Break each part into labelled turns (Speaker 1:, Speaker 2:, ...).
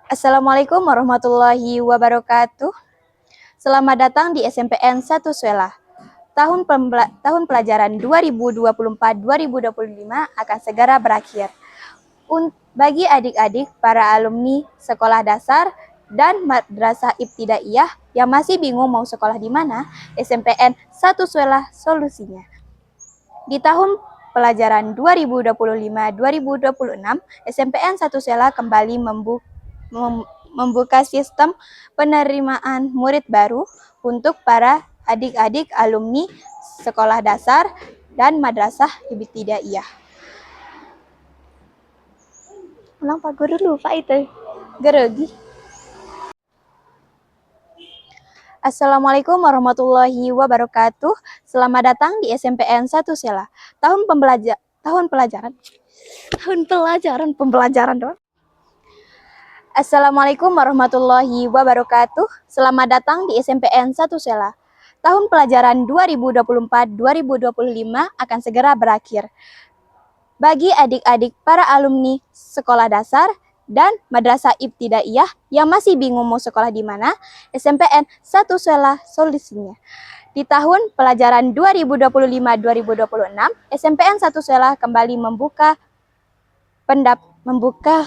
Speaker 1: Assalamualaikum warahmatullahi wabarakatuh. Selamat datang di SMPN 1 Suela. Tahun pelajaran 2024-2025 akan segera berakhir. Bagi adik-adik para alumni sekolah dasar dan madrasah ibtidaiyah yang masih bingung mau sekolah di mana, SMPN 1 Suela solusinya. Di tahun pelajaran 2025-2026, SMPN 1 Suela kembali membuka sistem penerimaan murid baru untuk para adik-adik alumni sekolah dasar dan madrasah ibtidaiyah. Kenapa guru lupa itu? Gerogi. Assalamualaikum warahmatullahi wabarakatuh. Selamat datang di SMPN 1 Sela. Tahun pembelajaran doang. Assalamualaikum warahmatullahi wabarakatuh. Selamat datang di SMPN 1 Sela. Tahun pelajaran 2024-2025 akan segera berakhir. Bagi adik-adik para alumni sekolah dasar dan madrasah ibtidaiyah yang masih bingung mau sekolah di mana, SMPN 1 Sela solusinya. Di tahun pelajaran 2025-2026, SMPN 1 Sela kembali membuka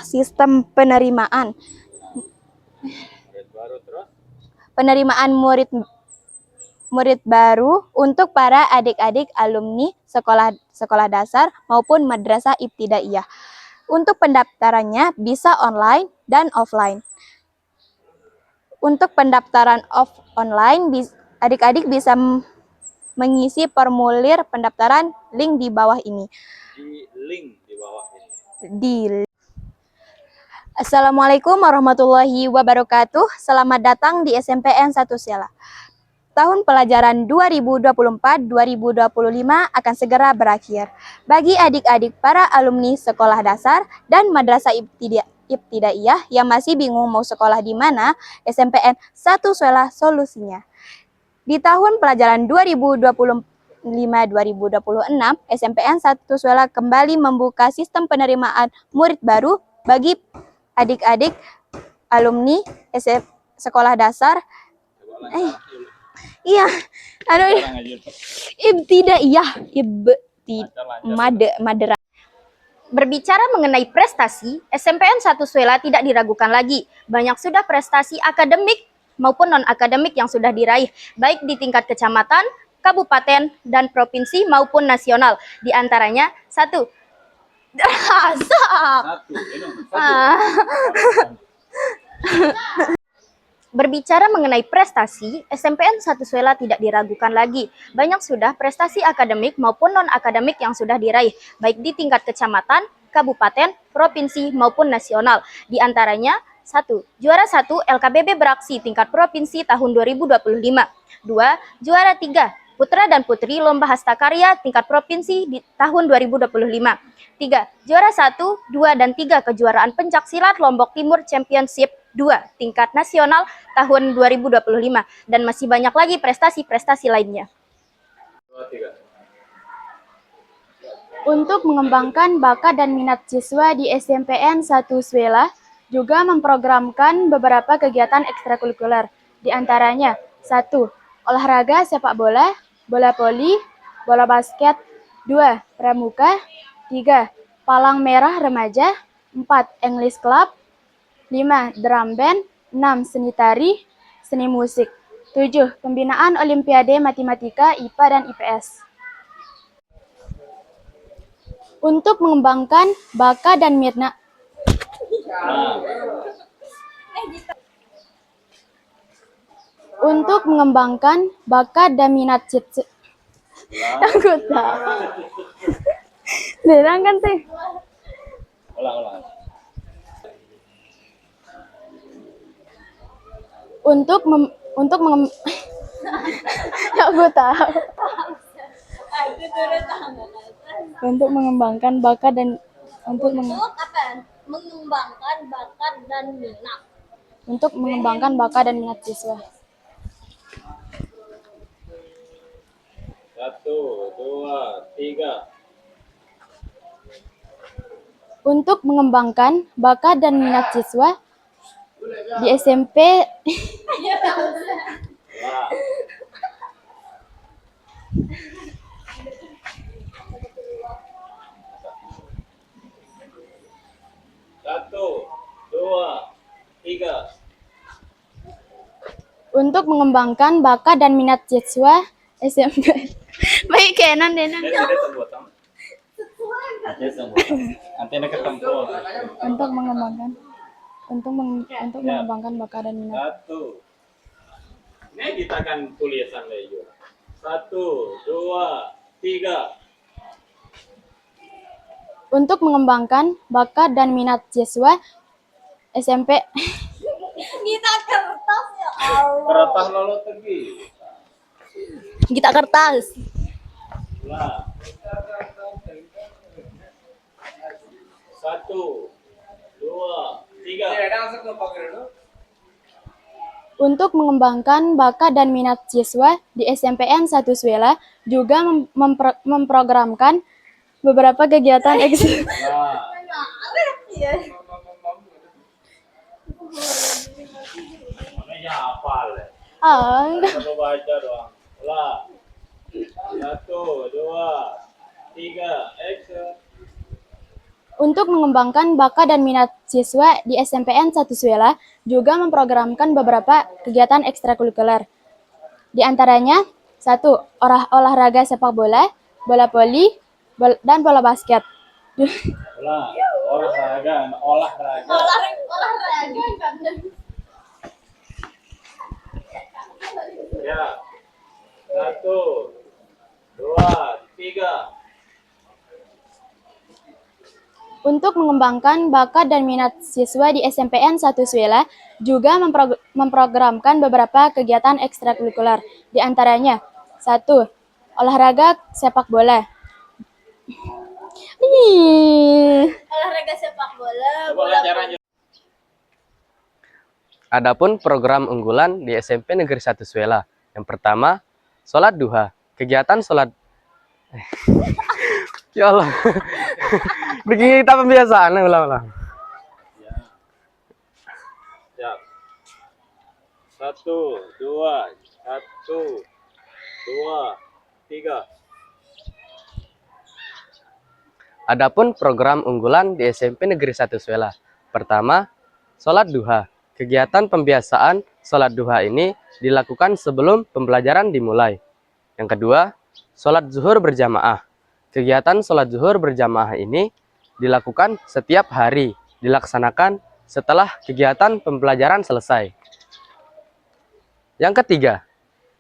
Speaker 1: sistem penerimaan murid baru untuk para adik-adik alumni sekolah dasar maupun madrasah ibtidaiyah. Untuk pendaftarannya bisa online dan offline. Untuk pendaftaran online, adik-adik bisa mengisi formulir pendaftaran link di bawah ini. Assalamualaikum warahmatullahi wabarakatuh. Selamat datang di SMPN 1 Sela. Tahun pelajaran 2024-2025 akan segera berakhir. Bagi adik-adik para alumni sekolah dasar dan madrasah ibtidaiyah yang masih bingung mau sekolah di mana, SMPN 1 Suela solusinya. Di tahun pelajaran 2025-2026, SMPN 1 Suela kembali membuka sistem penerimaan murid baru bagi adik-adik alumni sekolah dasar Madera. Berbicara mengenai prestasi, SMPN 1 Suela tidak diragukan lagi. Banyak sudah prestasi akademik maupun non-akademik yang sudah diraih, baik di tingkat kecamatan, kabupaten, dan provinsi maupun nasional. Di antaranya, satu. Berbicara mengenai prestasi, SMPN 1 Suela tidak diragukan lagi. Banyak sudah prestasi akademik maupun non-akademik yang sudah diraih, baik di tingkat kecamatan, kabupaten, provinsi, maupun nasional. Di antaranya, 1. Juara 1 LKBB Beraksi tingkat provinsi tahun 2025. 2. Juara 3 Putra dan Putri Lomba Hastakarya tingkat provinsi di tahun 2025. 3. Juara 1, 2, dan 3 kejuaraan pencaksilat Lombok Timur Championship 2 tingkat nasional tahun 2025. Dan masih banyak lagi prestasi-prestasi lainnya. Untuk mengembangkan bakat dan minat siswa di SMPN 1 Suela, juga memprogramkan beberapa kegiatan ekstrakurikuler. Di antaranya, 1. Olahraga sepak bola, bola voli, bola basket. 2. Pramuka. 3. Palang merah remaja. 4. English club. 5. Drum band. 6. Seni tari, seni musik. 7. Pembinaan Olimpiade Matematika, IPA, dan IPS. Untuk mengembangkan bakat dan minat siswa. Aku tahu. Derang kan teh. Ulang. Aku tahu. Untuk mengembangkan bakat dan minat siswa. 1, 2, 3. Untuk mengembangkan bakat dan minat siswa, Di SMP
Speaker 2: Lah. Satu, dua, tiga.
Speaker 1: untuk mengembangkan bakat dan minat siswa SMP. Baik kenan denan.
Speaker 2: Antena ketempur.
Speaker 1: Untuk mengembangkan untuk mengembangkan bakat dan minat.
Speaker 2: Satu. Ini kita akan tulisan lagi. Satu, dua, tiga.
Speaker 1: Untuk mengembangkan bakat dan minat siswa SMP. Kita kertas ya Allah.
Speaker 2: Kertas lalu pergi.
Speaker 1: Kita kertas.
Speaker 2: Lah. Satu, dua, tiga.
Speaker 1: Untuk mengembangkan bakat dan minat siswa di SMPN 1 Suela juga memprogramkan beberapa kegiatan ekstra.
Speaker 2: Lah. Namanya hafal.
Speaker 1: Enggak.
Speaker 2: Coba baca doang. Lah. Satu, dua, tiga. Action.
Speaker 1: Untuk mengembangkan bakat dan minat siswa di SMPN 1 Suela juga memprogramkan beberapa kegiatan ekstrakurikuler. Di antaranya, 1. Olahraga sepak bola, bola voli, dan bola basket.
Speaker 2: Lah. Olahraga. Ya. Satu, dua, tiga.
Speaker 1: Untuk mengembangkan bakat dan minat siswa di SMPN 1 Suela juga memprogramkan beberapa kegiatan ekstrakurikuler. Di antaranya, 1. Olahraga sepak bola. Olahraga sepak bola.
Speaker 2: Coba caranya.
Speaker 3: Adapun program unggulan di SMP Negeri 1 Suela. Yang pertama, sholat duha. Kegiatan sholat ya Allah. Begini kita pembiasaan ulang-ulang.
Speaker 2: Ya. Satu, dua, tiga.
Speaker 3: Adapun program unggulan di SMP Negeri 1 Suela. Pertama, sholat duha. Kegiatan pembiasaan sholat duha ini dilakukan sebelum pembelajaran dimulai. Yang kedua, sholat zuhur berjamaah. Kegiatan sholat zuhur berjamaah ini dilakukan setiap hari, dilaksanakan setelah kegiatan pembelajaran selesai. Yang ketiga,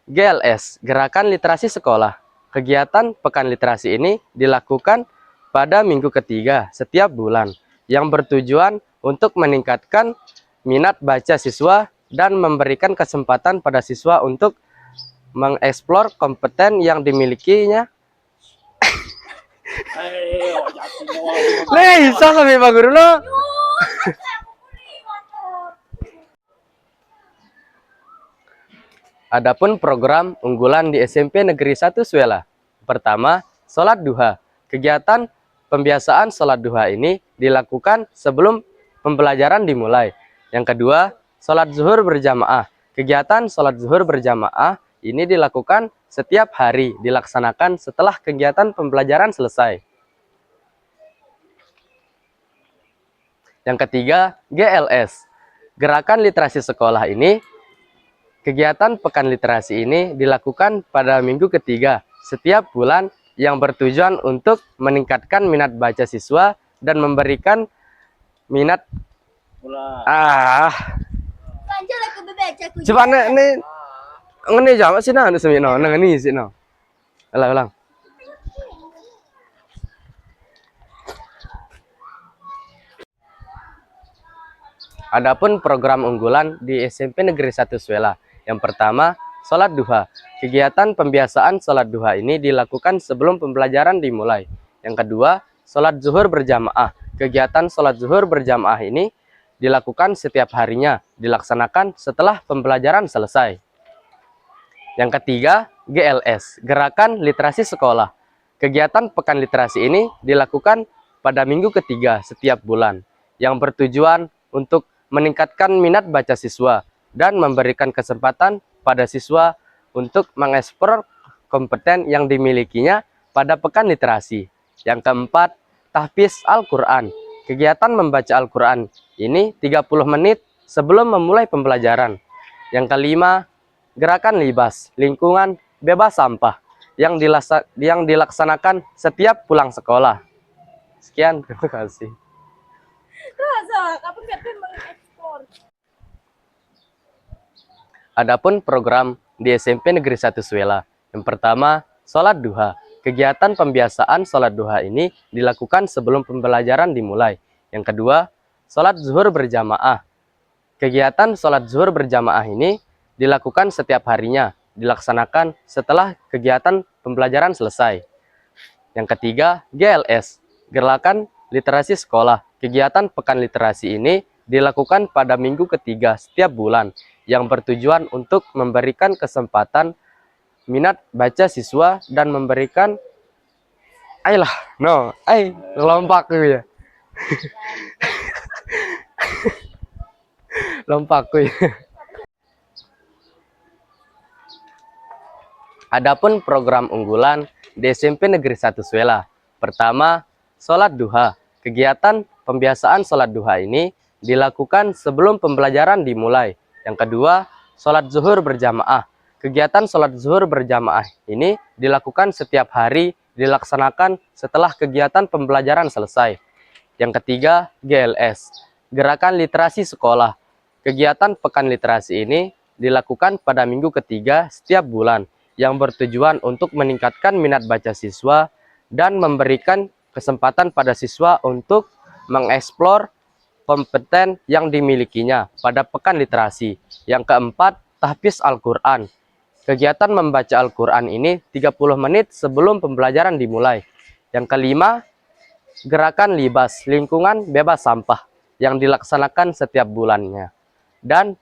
Speaker 3: GLS, Gerakan Literasi Sekolah. Kegiatan Pekan Literasi ini dilakukan pada minggu ketiga setiap bulan, yang bertujuan untuk meningkatkan minat baca siswa dan memberikan kesempatan pada siswa untuk mengeksplor kompeten yang dimilikinya. Nih, bisa kami Pak Guru no? Adapun program unggulan di SMP Negeri 1 Suela. Pertama, sholat duha. Kegiatan pembiasaan sholat duha ini dilakukan sebelum pembelajaran dimulai. Yang kedua, sholat zuhur berjamaah. Kegiatan sholat zuhur berjamaah ini dilakukan setiap hari, dilaksanakan setelah kegiatan pembelajaran selesai. Yang ketiga, GLS, Gerakan Literasi Sekolah ini. Kegiatan Pekan Literasi ini dilakukan pada minggu ketiga setiap bulan, yang bertujuan untuk meningkatkan minat baca siswa dan memberikan minat coba nih ngene jawab sih nah semino ngene sih no ulang. Adapun program unggulan di SMP Negeri 1 Suela. Yang pertama, sholat duha. Kegiatan pembiasaan sholat duha ini dilakukan sebelum pembelajaran dimulai. Yang kedua, sholat zuhur berjamaah. Kegiatan sholat zuhur berjamaah ini dilakukan setiap harinya, dilaksanakan setelah pembelajaran selesai. Yang ketiga, GLS, Gerakan Literasi Sekolah. Kegiatan Pekan Literasi ini dilakukan pada minggu ketiga setiap bulan, yang bertujuan untuk meningkatkan minat baca siswa dan memberikan kesempatan pada siswa untuk mengeksplor kompeten yang dimilikinya pada pekan literasi. Yang keempat, tahfiz Al-Quran. Kegiatan membaca Al-Quran ini 30 menit sebelum memulai pembelajaran. Yang kelima, gerakan libas, lingkungan bebas sampah yang dilaksanakan setiap pulang sekolah. Sekian, terima kasih. Adapun program di SMP Negeri 1 Suela. Yang pertama, sholat duha. Kegiatan pembiasaan sholat duha ini dilakukan sebelum pembelajaran dimulai. Yang kedua, sholat zuhur berjamaah. Kegiatan sholat zuhur berjamaah ini dilakukan setiap harinya, dilaksanakan setelah kegiatan pembelajaran selesai. Yang ketiga, GLS, Gerakan Literasi Sekolah. Kegiatan Pekan Literasi ini dilakukan pada minggu ketiga setiap bulan, yang bertujuan untuk memberikan kesempatan minat baca siswa dan memberikan lompak ya. Lompak ya. Adapun program unggulan di SMP Negeri 1 Suela. Pertama, sholat duha. Kegiatan pembiasaan sholat duha ini dilakukan sebelum pembelajaran dimulai. Yang kedua, sholat zuhur berjamaah. Kegiatan sholat zuhur berjamaah ini dilakukan setiap hari, dilaksanakan setelah kegiatan pembelajaran selesai. Yang ketiga, GLS, Gerakan Literasi Sekolah. Kegiatan Pekan Literasi ini dilakukan pada minggu ketiga setiap bulan, yang bertujuan untuk meningkatkan minat baca siswa dan memberikan kesempatan pada siswa untuk mengeksplor kompeten yang dimilikinya pada pekan literasi. Yang keempat, tahfiz Al-Quran. Kegiatan membaca Al-Quran ini 30 menit sebelum pembelajaran dimulai. Yang kelima, gerakan libas, lingkungan bebas sampah yang dilaksanakan setiap bulannya. Dan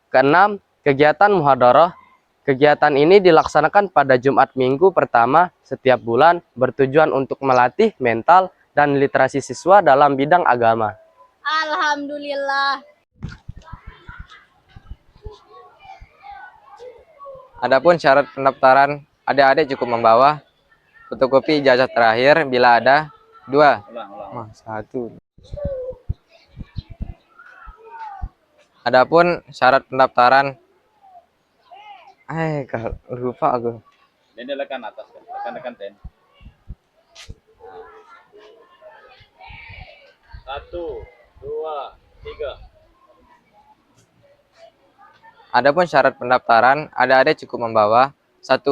Speaker 3: keenam, kegiatan muhadarah. Kegiatan ini dilaksanakan pada Jumat minggu pertama setiap bulan, bertujuan untuk melatih mental dan literasi siswa dalam bidang agama.
Speaker 1: Alhamdulillah.
Speaker 4: Adapun syarat pendaftaran, adik-adik cukup membawa fotokopi ijazah terakhir bila ada 2.
Speaker 2: Ulang.
Speaker 4: 1. Adapun syarat pendaftaran, lupa aku.
Speaker 2: Ini tekan atas kan. Tekan 10. 1, 2, 3.
Speaker 4: Adapun syarat pendaftaran, adik-adik cukup membawa 1.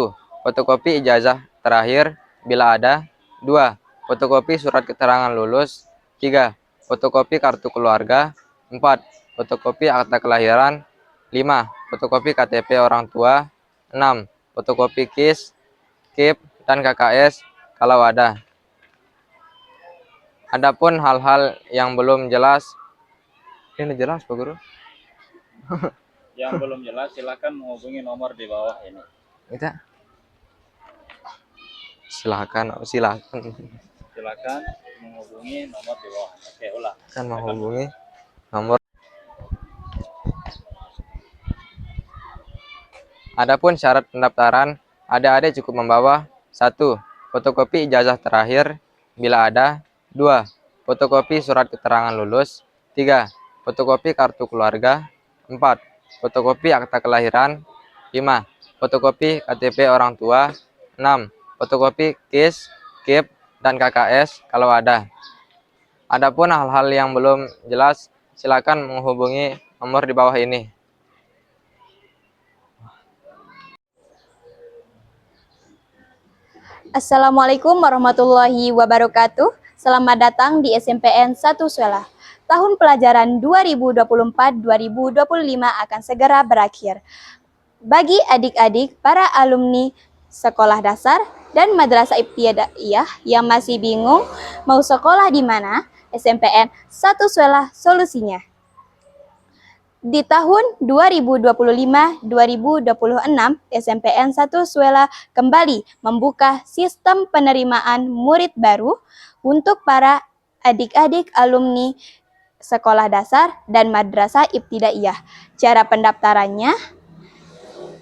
Speaker 4: Fotokopi ijazah terakhir bila ada. 2. Fotokopi surat keterangan lulus. 3. Fotokopi kartu keluarga. 4. Fotokopi akta kelahiran. 5. Fotokopi KTP orang tua. 6. Fotokopi KIS, KIP, dan KKS kalau ada. Adapun hal-hal yang belum jelas, ini jelas Pak Guru?
Speaker 2: Yang belum jelas silakan menghubungi nomor di bawah ini.
Speaker 4: Kita silakan
Speaker 2: Silakan menghubungi nomor di bawah. Oke, ulang.
Speaker 4: kan menghubungi nomor. Adapun syarat pendaftaran, adik-adik cukup membawa 1. Fotokopi ijazah terakhir bila ada. 2. Fotokopi surat keterangan lulus. 3. Fotokopi kartu keluarga. 4. Fotokopi akta kelahiran. 5. Fotokopi KTP orang tua. 6. Fotokopi KIS, KIP, dan KKS kalau ada. Adapun hal-hal yang belum jelas, silakan menghubungi nomor di bawah ini.
Speaker 1: Assalamualaikum warahmatullahi wabarakatuh. Selamat datang di SMPN 1 Suela. Tahun pelajaran 2024-2025 akan segera berakhir. Bagi adik-adik para alumni sekolah dasar dan madrasah ibtidaiyah yang masih bingung mau sekolah di mana, SMPN 1 Suela solusinya. Di tahun 2025-2026, SMPN 1 Suela kembali membuka sistem penerimaan murid baru untuk para adik-adik alumni sekolah dasar dan madrasah ibtidaiyah. Cara pendaftarannya,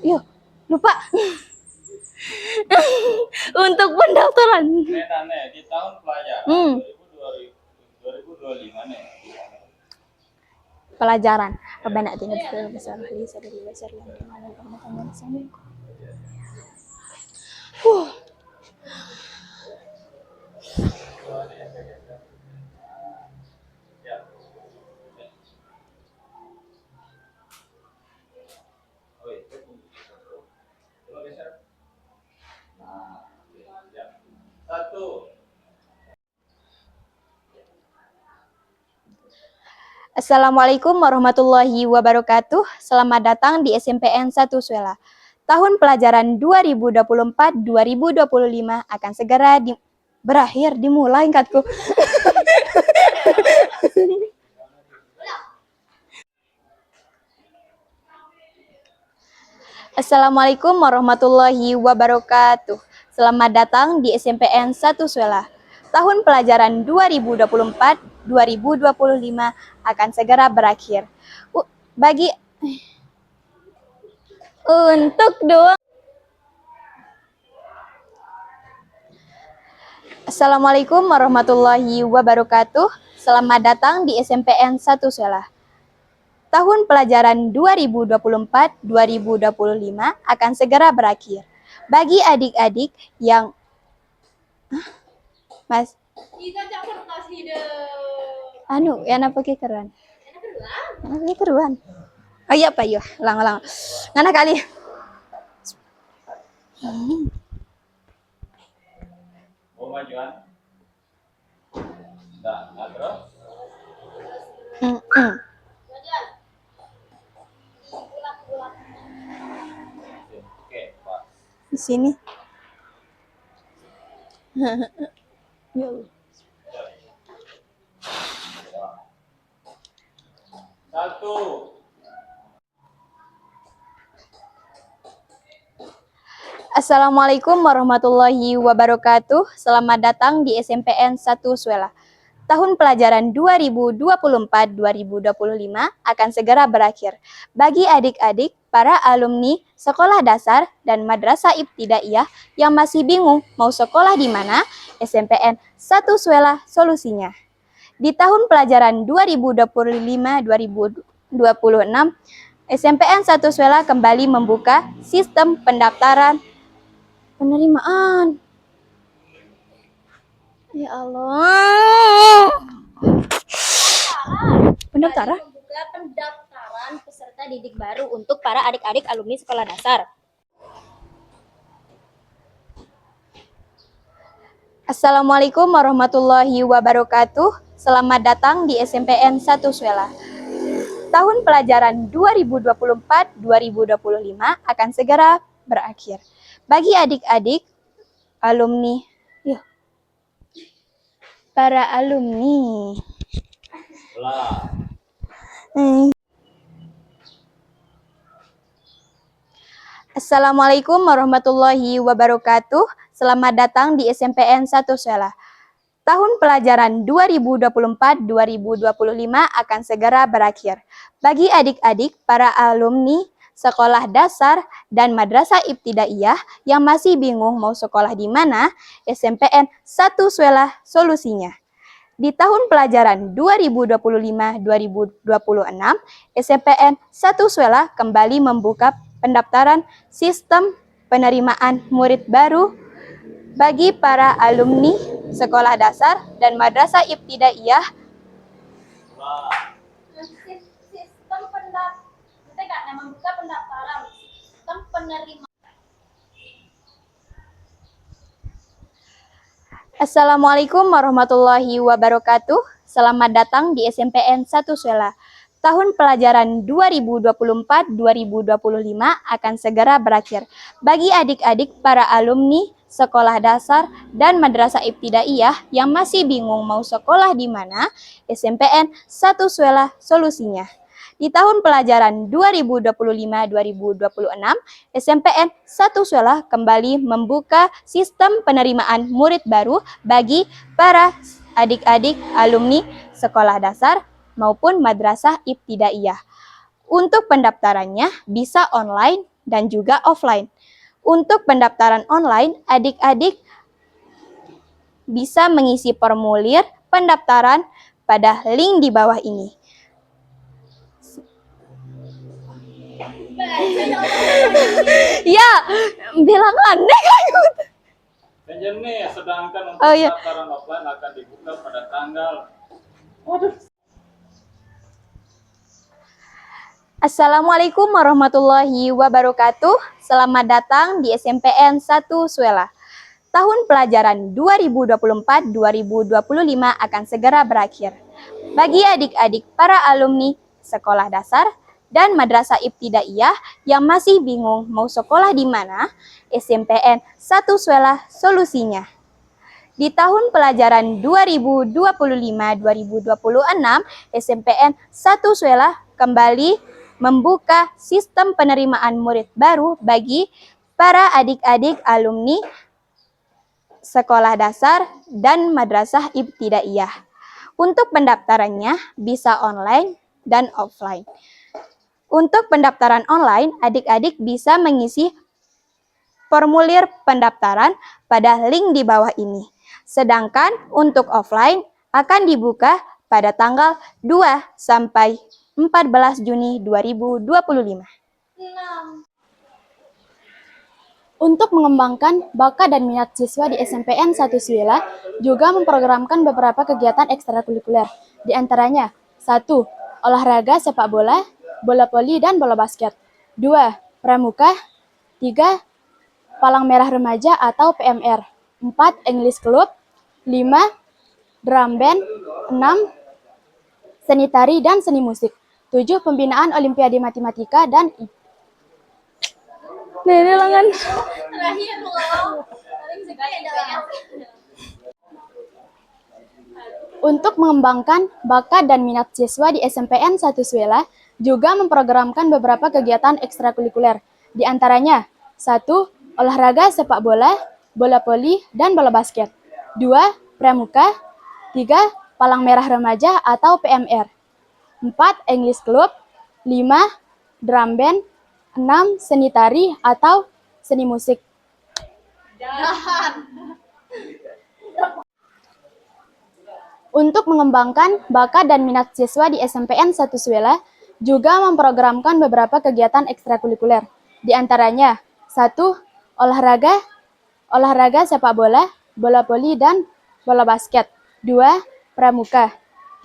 Speaker 1: yuk, lupa. Untuk pendaftaran.
Speaker 2: Di tahun pelajaran 2025 nih.
Speaker 1: Pelajaran. Rabbana atina fid dunya hasanah wa fil akhirati hasanah.
Speaker 2: Satu.
Speaker 1: Assalamualaikum warahmatullahi wabarakatuh. Selamat datang di SMPN 1 Suela. Tahun pelajaran 2024-2025 akan segera berakhir, dimulai katku. Assalamualaikum warahmatullahi wabarakatuh. Selamat datang di SMPN 1 Suela. Tahun pelajaran 2024-2025 akan segera berakhir. Bagi untuk doang. Assalamualaikum warahmatullahi wabarakatuh. Selamat datang di SMPN 1 Suela. Tahun pelajaran 2024-2025 akan segera berakhir. Bagi adik-adik yang Mas ya apa keruan? Apa keruan? Oh iya Pak, iya, lang. Ngana kali.
Speaker 2: Mau majuan? Enggak terus. Oke, Pak.
Speaker 1: Di sini. Ya.
Speaker 2: Satu.
Speaker 1: Assalamualaikum warahmatullahi wabarakatuh. Selamat datang di SMPN 1 Suela. Tahun pelajaran 2024-2025 akan segera berakhir. Bagi adik-adik, para alumni sekolah dasar dan madrasah ibtidaiyah yang masih bingung mau sekolah di mana, SMPN 1 Suela solusinya. Di tahun pelajaran 2025-2026, SMPN 1 Suela kembali membuka sistem pendaftaran penerimaan. Ya Allah. Pendaftaran? Membuka pendaftaran peserta didik baru untuk para adik-adik alumni sekolah dasar. Assalamualaikum warahmatullahi wabarakatuh. Selamat datang di SMPN 1 Suela. Tahun pelajaran 2024-2025 akan segera berakhir. Bagi adik-adik alumni, para alumni. Assalamualaikum warahmatullahi wabarakatuh. Selamat datang di SMPN 1 Suela. Tahun pelajaran 2024-2025 akan segera berakhir. Bagi adik-adik para alumni sekolah dasar dan madrasah ibtidaiyah yang masih bingung mau sekolah di mana, SMPN 1 Suela solusinya. Di tahun pelajaran 2025-2026, SMPN 1 Suela kembali membuka pendaftaran sistem penerimaan murid baru bagi para alumni sekolah dasar dan madrasah ibtidaiyah. Sistem membuka pendaftaran sistem penerimaan. Assalamualaikum warahmatullahi wabarakatuh. Selamat datang di SMPN 1 Suela. Tahun pelajaran 2024-2025 akan segera berakhir. Bagi adik-adik para alumni sekolah dasar dan madrasah ibtidaiyah yang masih bingung mau sekolah di mana, SMPN 1 Suela solusinya. Di tahun pelajaran 2025-2026, SMPN 1 Suela kembali membuka sistem penerimaan murid baru bagi para adik-adik alumni sekolah dasar maupun madrasah ibtidaiyah. Untuk pendaftarannya bisa online dan juga offline. Untuk pendaftaran online, adik-adik bisa mengisi formulir pendaftaran pada link di bawah ini. Ya, bilang aneh kayu.
Speaker 2: Nih, sedangkan untuk
Speaker 1: Oh, iya.
Speaker 2: pendaftaran offline akan dibuka pada tanggal.
Speaker 1: Assalamualaikum warahmatullahi wabarakatuh. Selamat datang di SMPN 1 Suela. Tahun pelajaran 2024-2025 akan segera berakhir. Bagi adik-adik para alumni sekolah dasar dan madrasah ibtidaiyah yang masih bingung mau sekolah di mana, SMPN 1 Suela solusinya. Di tahun pelajaran 2025-2026, SMPN 1 Suela kembali membuka sistem penerimaan murid baru bagi para adik-adik alumni sekolah dasar dan madrasah ibtidaiyah. Untuk pendaftarannya bisa online dan offline. Untuk pendaftaran online, adik-adik bisa mengisi formulir pendaftaran pada link di bawah ini. Sedangkan untuk offline akan dibuka pada tanggal 2 sampai 14 Juni 2025. Untuk mengembangkan bakat dan minat siswa di SMPN 1 Suela juga memprogramkan beberapa kegiatan ekstrakurikuler. Di antaranya, 1. Olahraga sepak bola, bola voli, dan bola basket. 2. Pramuka. 3. Palang Merah Remaja atau PMR. 4. English Club. 5. Drum Band. 6. Seni tari dan seni musik. 7. Pembinaan Olimpiade Matematika dan lengan. Untuk mengembangkan bakat dan minat siswa di SMPN 1 Suela juga memprogramkan beberapa kegiatan ekstrakurikuler. Di antaranya, 1. Olahraga sepak bola, bola voli, dan bola basket. 2. Pramuka. 3. Palang Merah Remaja atau PMR. 4. English Club. 5. Drum Band. 6. Seni tari atau seni musik. Untuk mengembangkan bakat dan minat siswa di SMPN 1 Suela juga memprogramkan beberapa kegiatan ekstrakurikuler. Di antaranya, 1. Olahraga sepak bola, bola voli, dan bola basket. 2. Pramuka.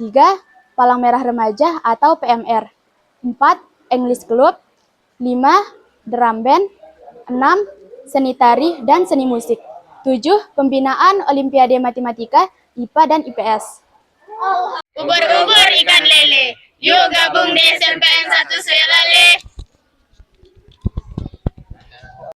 Speaker 1: 3. Palang Merah Remaja atau PMR. 4. English Club. 5. Drum Band. 6. Seni tari dan seni musik. 7. Pembinaan Olimpiade Matematika, IPA, dan IPS.
Speaker 5: Ubur-ubur ikan lele, yuk gabung di SMPN 1 Suela